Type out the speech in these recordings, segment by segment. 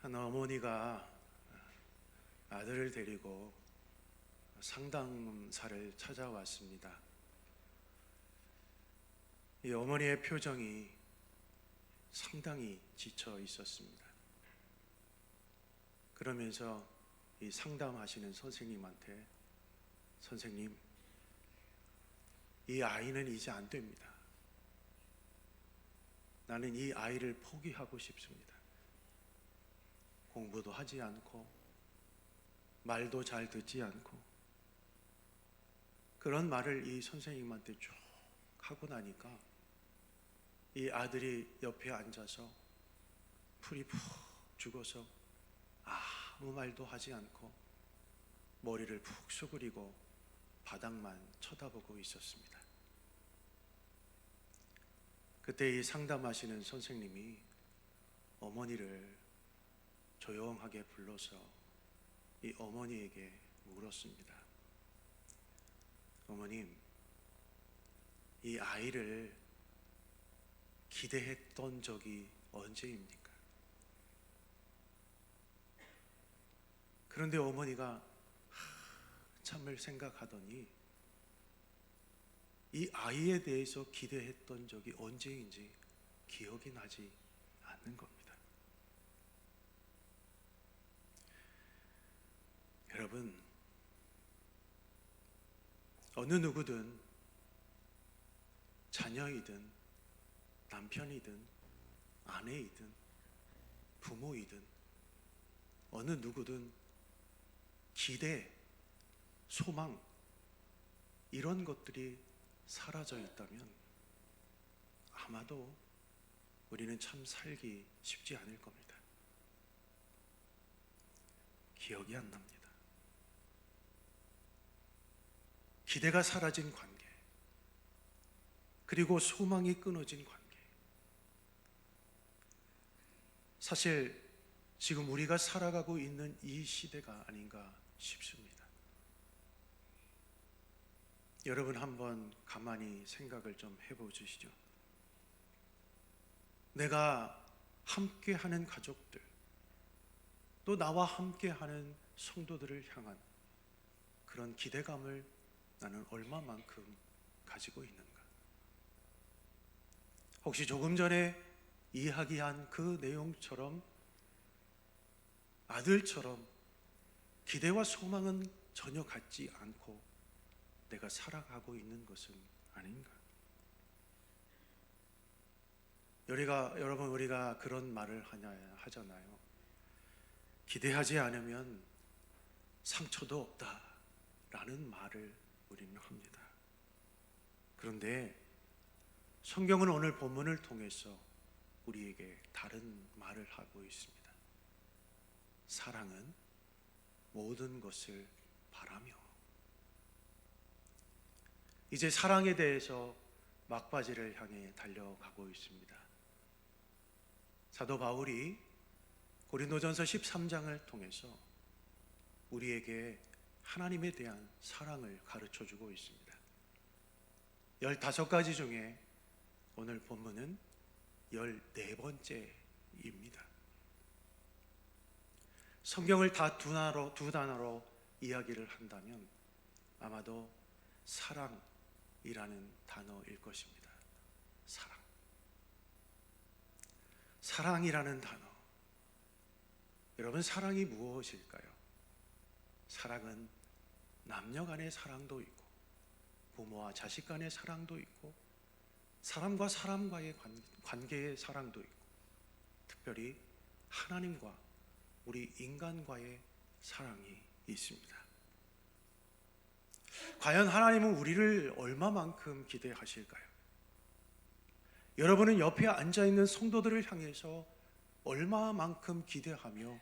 한 어머니가 아들을 데리고 상담사를 찾아왔습니다. 이 어머니의 표정이 상당히 지쳐 있었습니다. 그러면서 이 상담하시는 선생님한테, 선생님, 이 아이는 이제 안 됩니다. 나는 이 아이를 포기하고 싶습니다. 공부도 하지 않고 말도 잘 듣지 않고, 그런 말을 이 선생님한테 쭉 하고 나니까 이 아들이 옆에 앉아서 풀이 푹 죽어서 아무 말도 하지 않고 머리를 푹 수그리고 바닥만 쳐다보고 있었습니다. 그때 이 상담하시는 선생님이 어머니를 조용하게 불러서 이 어머니에게 물었습니다. 어머님, 이 아이를 기대했던 적이 언제입니까? 그런데 어머니가 한참을 생각하더니 이 아이에 대해서 기대했던 적이 언제인지 기억이 나지 않는 겁니다. 여러분, 어느 누구든 자녀이든 남편이든 아내이든 부모이든 어느 누구든 기대, 소망, 이런 것들이 사라져 있다면 아마도 우리는 참 살기 쉽지 않을 겁니다. 기억이 안 납니다. 기대가 사라진 관계, 그리고 소망이 끊어진 관계. 사실 지금 우리가 살아가고 있는 이 시대가 아닌가 싶습니다. 여러분 한번 가만히 생각을 좀 해보시죠. 내가 함께하는 가족들, 또 나와 함께하는 성도들을 향한 그런 기대감을 나는 얼마만큼 가지고 있는가? 혹시 조금 전에 이야기한 그 내용처럼 아들처럼 기대와 소망은 전혀 갖지 않고 내가 살아가고 있는 것은 아닌가? 여러분, 우리가 그런 말을 하잖아요. 기대하지 않으면 상처도 없다라는 말을 우리는 합니다. 그런데 성경은 오늘 본문을 통해서 우리에게 다른 말을 하고 있습니다. 사랑은 모든 것을 바라며. 이제 사랑에 대해서 막바지를 향해 달려가고 있습니다. 사도 바울이 고린도전서 13장을 통해서 우리에게 하나님에 대한 사랑을 가르쳐주고 있습니다. 15가지 중에 오늘 본문은 14번째입니다. 성경을 다 두 단어로 이야기를 한다면 아마도 사랑이라는 단어일 것입니다. 사랑. 사랑이라는 단어. 여러분, 사랑이 무엇일까요? 사랑은 남녀 간의 사랑도 있고, 부모와 자식 간의 사랑도 있고, 사람과 사람과의 관계의 사랑도 있고, 특별히 하나님과 우리 인간과의 사랑이 있습니다. 과연 하나님은 우리를 얼마만큼 기대하실까요? 여러분은 옆에 앉아있는 성도들을 향해서 얼마만큼 기대하며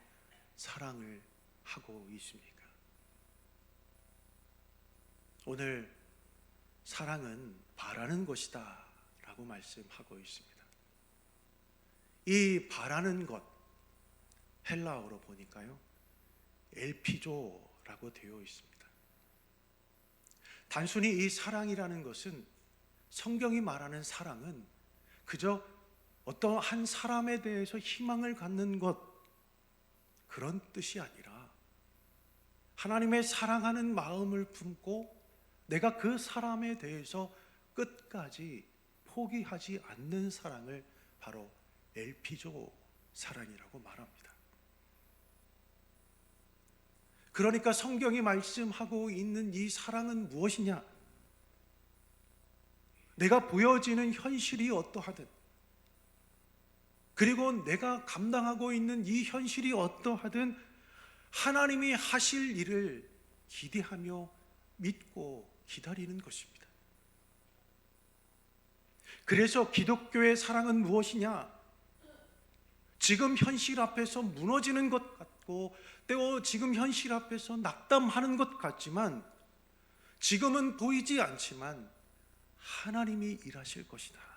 사랑을 하고 있습니까? 오늘 사랑은 바라는 것이다 라고 말씀하고 있습니다. 이 바라는 것, 헬라어로 보니까요, 엘피조라고 되어 있습니다. 단순히 이 사랑이라는 것은, 성경이 말하는 사랑은 그저 어떤 한 사람에 대해서 희망을 갖는 것, 그런 뜻이 아니라 하나님의 사랑하는 마음을 품고 내가 그 사람에 대해서 끝까지 포기하지 않는 사랑을 바로 엘피조 사랑이라고 말합니다. 그러니까 성경이 말씀하고 있는 이 사랑은 무엇이냐? 내가 보여지는 현실이 어떠하든, 그리고 내가 감당하고 있는 이 현실이 어떠하든 하나님이 하실 일을 기대하며 믿고 기다리는 것입니다. 그래서 기독교의 사랑은 무엇이냐? 지금 현실 앞에서 무너지는 것 같고 또 지금 현실 앞에서 낙담하는 것 같지만, 지금은 보이지 않지만 하나님이 일하실 것이다.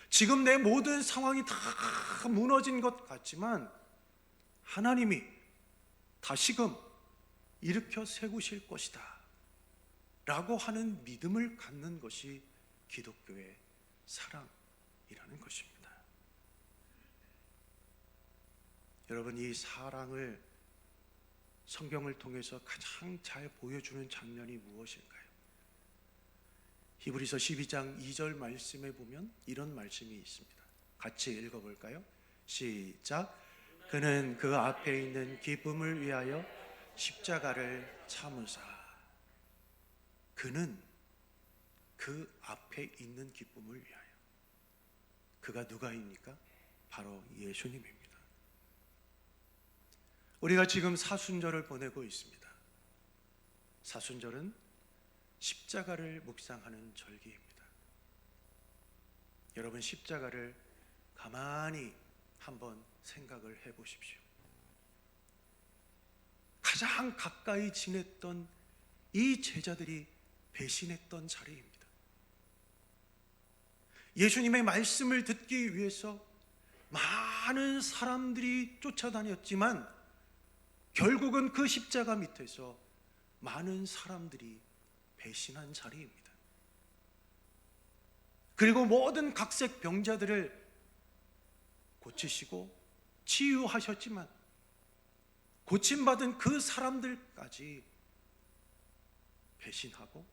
지금 내 모든 상황이 다 무너진 것 같지만 하나님이 다시금 일으켜 세우실 것이다 라고 하는 믿음을 갖는 것이 기독교의 사랑이라는 것입니다. 여러분, 이 사랑을 성경을 통해서 가장 잘 보여주는 장면이 무엇일까요? 히브리서 12장 2절 말씀에 보면 이런 말씀이 있습니다. 같이 읽어볼까요? 시작. 그는 그 앞에 있는 기쁨을 위하여 십자가를 참으사. 그는 그 앞에 있는 기쁨을 위하여. 그가 누가입니까? 바로 예수님입니다. 우리가 지금 사순절을 보내고 있습니다. 사순절은 십자가를 묵상하는 절기입니다. 여러분, 십자가를 가만히 한번 생각을 해보십시오. 가장 가까이 지냈던 이 제자들이 배신했던 자리입니다. 예수님의 말씀을 듣기 위해서 많은 사람들이 쫓아다녔지만 결국은 그 십자가 밑에서 많은 사람들이 배신한 자리입니다. 그리고 모든 각색 병자들을 고치시고 치유하셨지만 고침받은 그 사람들까지 배신하고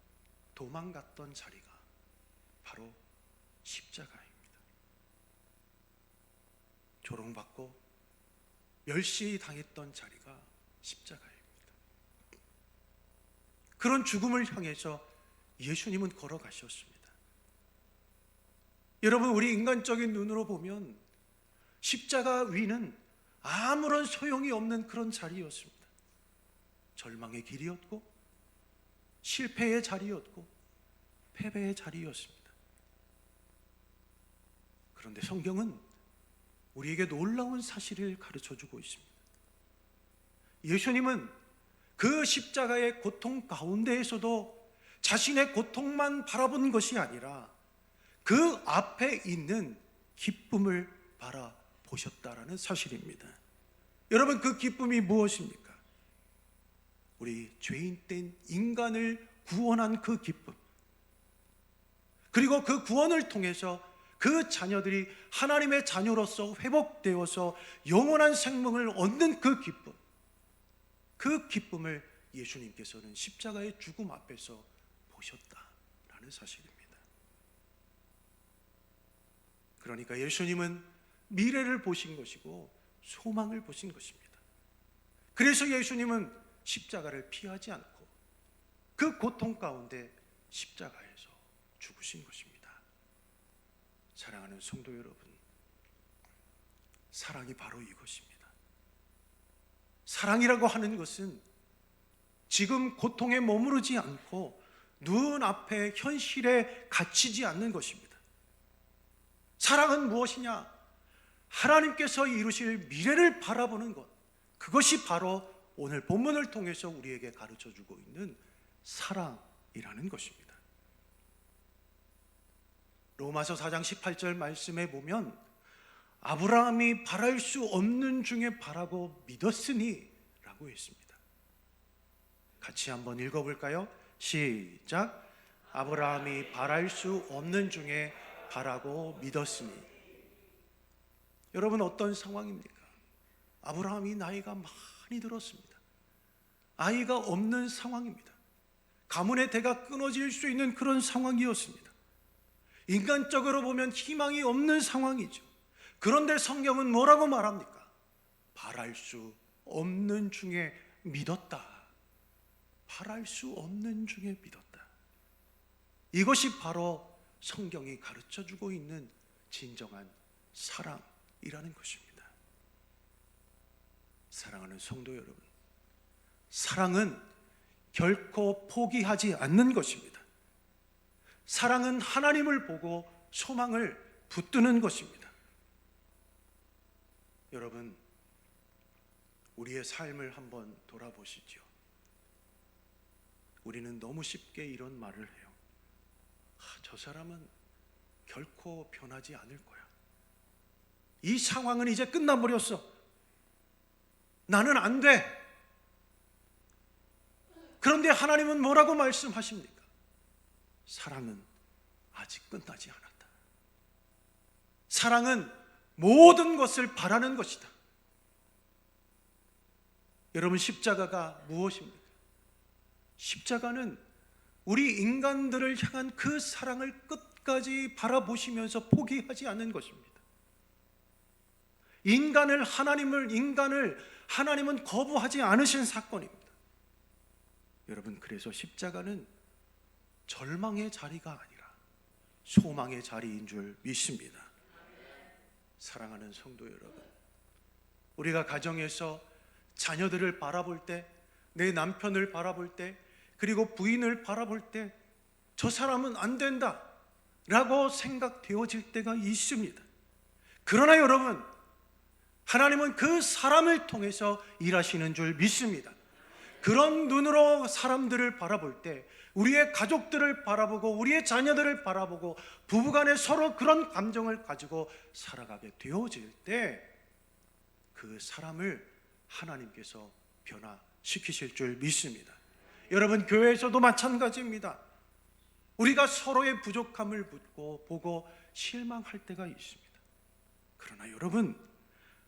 도망갔던 자리가 바로 십자가입니다. 조롱받고 멸시당했던 자리가 십자가입니다. 그런 죽음을 향해서 예수님은 걸어가셨습니다. 여러분, 우리 인간적인 눈으로 보면 십자가 위는 아무런 소용이 없는 그런 자리였습니다. 절망의 길이었고 실패의 자리였고 패배의 자리였습니다. 그런데 성경은 우리에게 놀라운 사실을 가르쳐주고 있습니다. 예수님은 그 십자가의 고통 가운데에서도 자신의 고통만 바라본 것이 아니라 그 앞에 있는 기쁨을 바라보셨다라는 사실입니다. 여러분, 그 기쁨이 무엇입니까? 우리 죄인된 인간을 구원한 그 기쁨, 그리고 그 구원을 통해서 그 자녀들이 하나님의 자녀로서 회복되어서 영원한 생명을 얻는 그 기쁨, 그 기쁨을 예수님께서는 십자가의 죽음 앞에서 보셨다라는 사실입니다. 그러니까 예수님은 미래를 보신 것이고 소망을 보신 것입니다. 그래서 예수님은 십자가를 피하지 않고 그 고통 가운데 십자가에서 죽으신 것입니다. 사랑하는 성도 여러분, 사랑이 바로 이것입니다. 사랑이라고 하는 것은 지금 고통에 머무르지 않고 눈앞의 현실에 갇히지 않는 것입니다. 사랑은 무엇이냐? 하나님께서 이루실 미래를 바라보는 것, 그것이 바로 오늘 본문을 통해서 우리에게 가르쳐주고 있는 사랑이라는 것입니다. 로마서 4장 18절 말씀에 보면 아브라함이 바랄 수 없는 중에 바라고 믿었으니 라고 했습니다. 같이 한번 읽어볼까요? 시작. 아브라함이 바랄 수 없는 중에 바라고 믿었으니. 여러분, 어떤 상황입니까? 아브라함이 나이가 많이 들었습니다. 아이가 없는 상황입니다. 가문의 대가 끊어질 수 있는 그런 상황이었습니다. 인간적으로 보면 희망이 없는 상황이죠. 그런데 성경은 뭐라고 말합니까? 바랄 수 없는 중에 믿었다. 바랄 수 없는 중에 믿었다. 이것이 바로 성경이 가르쳐주고 있는 진정한 사랑이라는 것입니다. 사랑하는 성도 여러분, 사랑은 결코 포기하지 않는 것입니다. 사랑은 하나님을 보고 소망을 붙드는 것입니다. 여러분, 우리의 삶을 한번 돌아보시죠. 우리는 너무 쉽게 이런 말을 해요. 저 사람은 결코 변하지 않을 거야. 이 상황은 이제 끝나버렸어. 나는 안 돼. 그런데 하나님은 뭐라고 말씀하십니까? 사랑은 아직 끝나지 않았다. 사랑은 모든 것을 바라는 것이다. 여러분, 십자가가 무엇입니까? 십자가는 우리 인간들을 향한 그 사랑을 끝까지 바라보시면서 포기하지 않는 것입니다. 인간을 하나님은 거부하지 않으신 사건입니다. 여러분, 그래서 십자가는 절망의 자리가 아니라 소망의 자리인 줄 믿습니다. 사랑하는 성도 여러분, 우리가 가정에서 자녀들을 바라볼 때, 내 남편을 바라볼 때, 그리고 부인을 바라볼 때 저 사람은 안 된다 라고 생각되어질 때가 있습니다. 그러나 여러분, 하나님은 그 사람을 통해서 일하시는 줄 믿습니다. 그런 눈으로 사람들을 바라볼 때, 우리의 가족들을 바라보고 우리의 자녀들을 바라보고 부부간에 서로 그런 감정을 가지고 살아가게 되어질 때 그 사람을 하나님께서 변화시키실 줄 믿습니다. 여러분, 교회에서도 마찬가지입니다. 우리가 서로의 부족함을 보고 실망할 때가 있습니다. 그러나 여러분,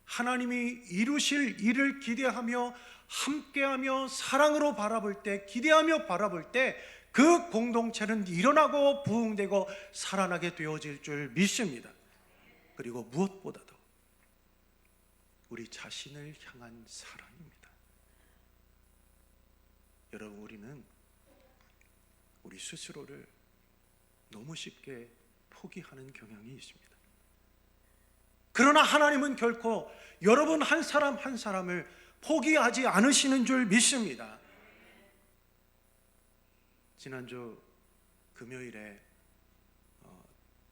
하나님이 이루실 일을 기대하며 함께하며 사랑으로 바라볼 때, 기대하며 바라볼 때 그 공동체는 일어나고 부흥되고 살아나게 되어질 줄 믿습니다. 그리고 무엇보다도 우리 자신을 향한 사랑입니다. 여러분, 우리는 우리 스스로를 너무 쉽게 포기하는 경향이 있습니다. 그러나 하나님은 결코 여러분 한 사람 한 사람을 포기하지 않으시는 줄 믿습니다. 지난주 금요일에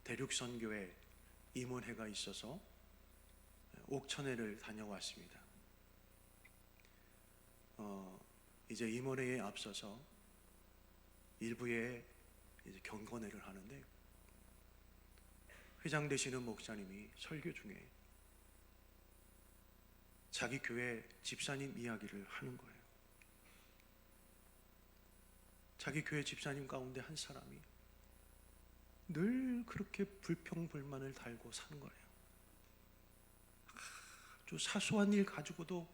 대륙선교회 임원회가 있어서 옥천회를 다녀왔습니다. 이제 임원회에 앞서서 일부에 이제 경건회를 하는데, 회장 되시는 목사님이 설교 중에 자기 교회 집사님 이야기를 하는 거예요. 자기 교회 집사님 가운데 한 사람이 늘 그렇게 불평불만을 달고 사는 거예요. 아주 사소한 일 가지고도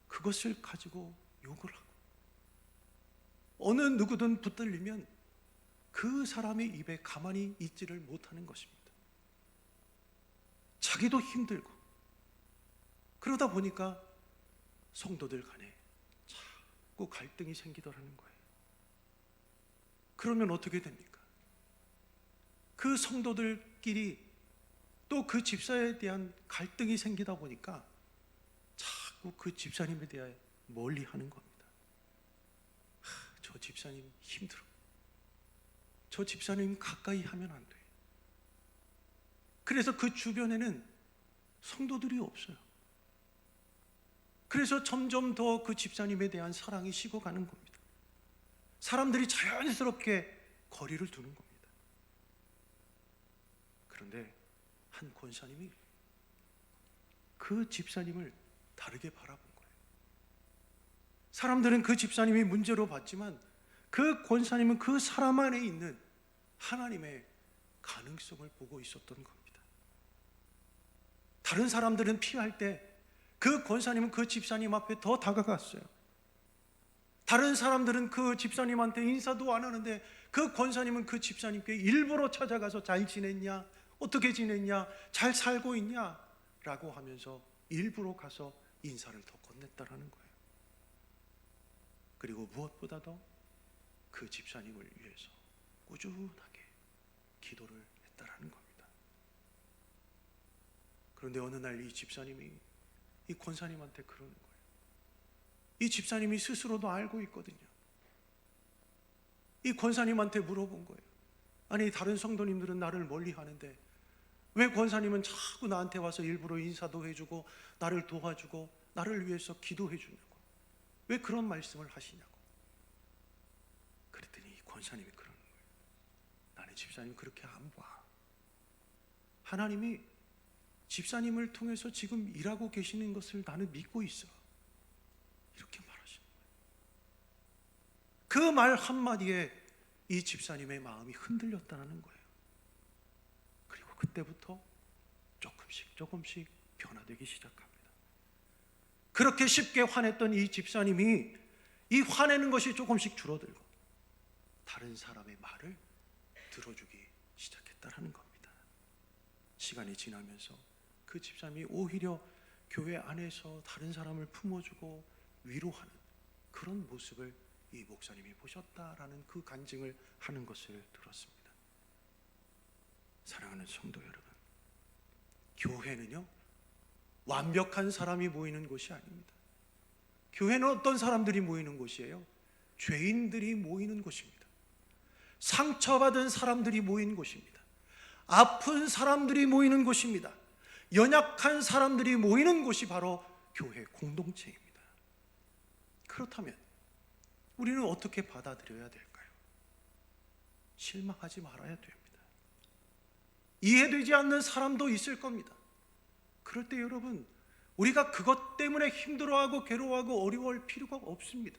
그것을 가지고 욕을 하고, 어느 누구든 붙들리면 그 사람의 입에 가만히 있지를 못하는 것입니다. 자기도 힘들고, 그러다 보니까 성도들 간에 자꾸 갈등이 생기더라는 거예요. 그러면 어떻게 됩니까? 그 성도들끼리 또 그 집사에 대한 갈등이 생기다 보니까 자꾸 그 집사님에 대해 멀리 하는 겁니다. 저 집사님 힘들어. 저 집사님 가까이 하면 안 돼. 그래서 그 주변에는 성도들이 없어요. 그래서 점점 더 그 집사님에 대한 사랑이 식어가는 겁니다. 사람들이 자연스럽게 거리를 두는 겁니다. 그런데 한 권사님이 그 집사님을 다르게 바라본 거예요. 사람들은 그 집사님이 문제로 봤지만 그 권사님은 그 사람 안에 있는 하나님의 가능성을 보고 있었던 겁니다. 다른 사람들은 피할 때 그 권사님은 그 집사님 앞에 더 다가갔어요. 다른 사람들은 그 집사님한테 인사도 안 하는데 그 권사님은 그 집사님께 일부러 찾아가서 잘 지냈냐, 어떻게 지냈냐, 잘 살고 있냐 라고 하면서 일부러 가서 인사를 더 건넸다라는 거예요. 그리고 무엇보다도 그 집사님을 위해서 꾸준하게 기도를 했다라는 겁니다. 그런데 어느 날 이 집사님이 이 권사님한테 그러는 거예요. 이 집사님이 스스로도 알고 있거든요. 이 권사님한테 물어본 거예요. 아니, 다른 성도님들은 나를 멀리 하는데 왜 권사님은 자꾸 나한테 와서 일부러 인사도 해주고 나를 도와주고 나를 위해서 기도해 주냐고, 왜 그런 말씀을 하시냐고. 그랬더니 이 권사님이 그러는 거예요. 나는 집사님 그렇게 안 봐. 하나님이 집사님을 통해서 지금 일하고 계시는 것을 나는 믿고 있어. 이렇게 말하시는 거예요. 그 말 한마디에 이 집사님의 마음이 흔들렸다는 거예요. 그리고 그때부터 조금씩 변화되기 시작합니다. 그렇게 쉽게 화냈던 이 집사님이 이 화내는 것이 조금씩 줄어들고 다른 사람의 말을 들어주기 시작했다는 겁니다. 시간이 지나면서 그 집사님이 오히려 교회 안에서 다른 사람을 품어주고 위로하는 그런 모습을 이 목사님이 보셨다라는 그 간증을 하는 것을 들었습니다. 사랑하는 성도 여러분, 교회는요 완벽한 사람이 모이는 곳이 아닙니다. 교회는 어떤 사람들이 모이는 곳이에요? 죄인들이 모이는 곳입니다. 상처받은 사람들이 모인 곳입니다. 아픈 사람들이 모이는 곳입니다. 연약한 사람들이 모이는 곳이 바로 교회 공동체입니다. 그렇다면 우리는 어떻게 받아들여야 될까요? 실망하지 말아야 됩니다. 이해되지 않는 사람도 있을 겁니다. 그럴 때 여러분, 우리가 그것 때문에 힘들어하고 괴로워하고 어려워할 필요가 없습니다.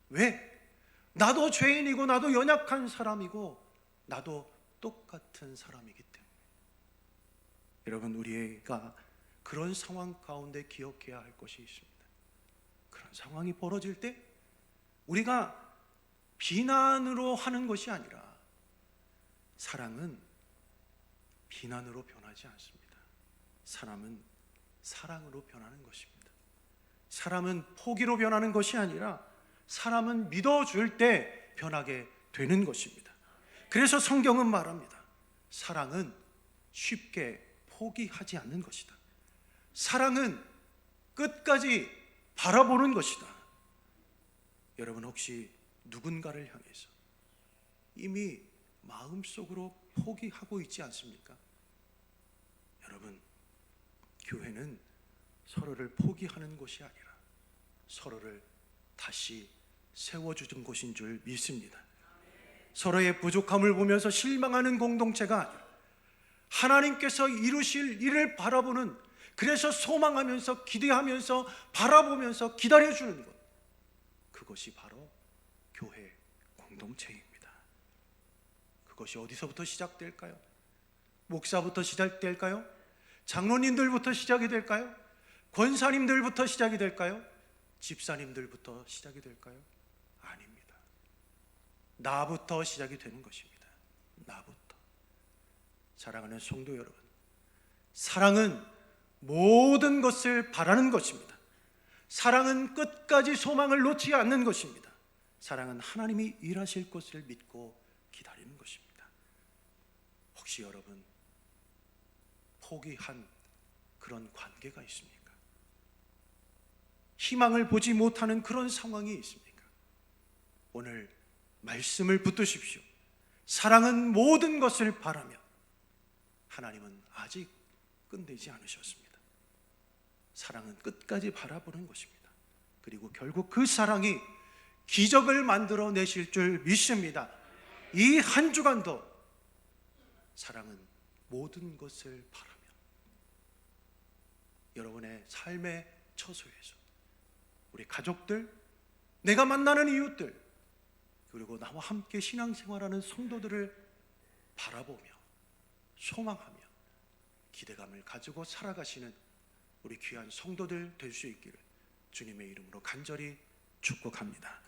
왜? 나도 죄인이고 나도 연약한 사람이고 나도 똑같은 사람이기 때문에. 여러분, 우리가 그런 상황 가운데 기억해야 할 것이 있습니다. 그런 상황이 벌어질 때 우리가 비난으로 하는 것이 아니라, 사랑은 비난으로 변하지 않습니다. 사람은 사랑으로 변하는 것입니다. 사람은 포기로 변하는 것이 아니라 사람은 믿어줄 때 변하게 되는 것입니다. 그래서 성경은 말합니다. 사랑은 쉽게 포기하지 않는 것이다. 사랑은 끝까지 바라보는 것이다. 여러분, 혹시 누군가를 향해서 이미 마음속으로 포기하고 있지 않습니까? 여러분, 교회는 서로를 포기하는 곳이 아니라 서로를 다시 세워주는 곳인 줄 믿습니다. 서로의 부족함을 보면서 실망하는 공동체가 아니라 하나님께서 이루실 일을 바라보는, 그래서 소망하면서 기대하면서 바라보면서 기다려주는 것, 그것이 바로 교회 공동체입니다. 그것이 어디서부터 시작될까요? 목사부터 시작될까요? 장로님들부터 시작이 될까요? 권사님들부터 시작이 될까요? 집사님들부터 시작이 될까요? 아닙니다. 나부터 시작이 되는 것입니다. 나부터. 사랑하는 성도 여러분, 사랑은 모든 것을 바라는 것입니다. 사랑은 끝까지 소망을 놓지 않는 것입니다. 사랑은 하나님이 일하실 것을 믿고 기다리는 것입니다. 혹시 여러분 포기한 그런 관계가 있습니까? 희망을 보지 못하는 그런 상황이 있습니까? 오늘 말씀을 붙드십시오. 사랑은 모든 것을 바라며 하나님은 아직 끝내지 않으셨습니다. 사랑은 끝까지 바라보는 것입니다. 그리고 결국 그 사랑이 기적을 만들어 내실 줄 믿습니다. 이 한 주간도 사랑은 모든 것을 바라며 여러분의 삶의 처소에서 우리 가족들, 내가 만나는 이웃들, 그리고 나와 함께 신앙생활하는 성도들을 바라보며 소망하며 기대감을 가지고 살아가시는 우리 귀한 성도들 될 수 있기를 주님의 이름으로 간절히 축복합니다.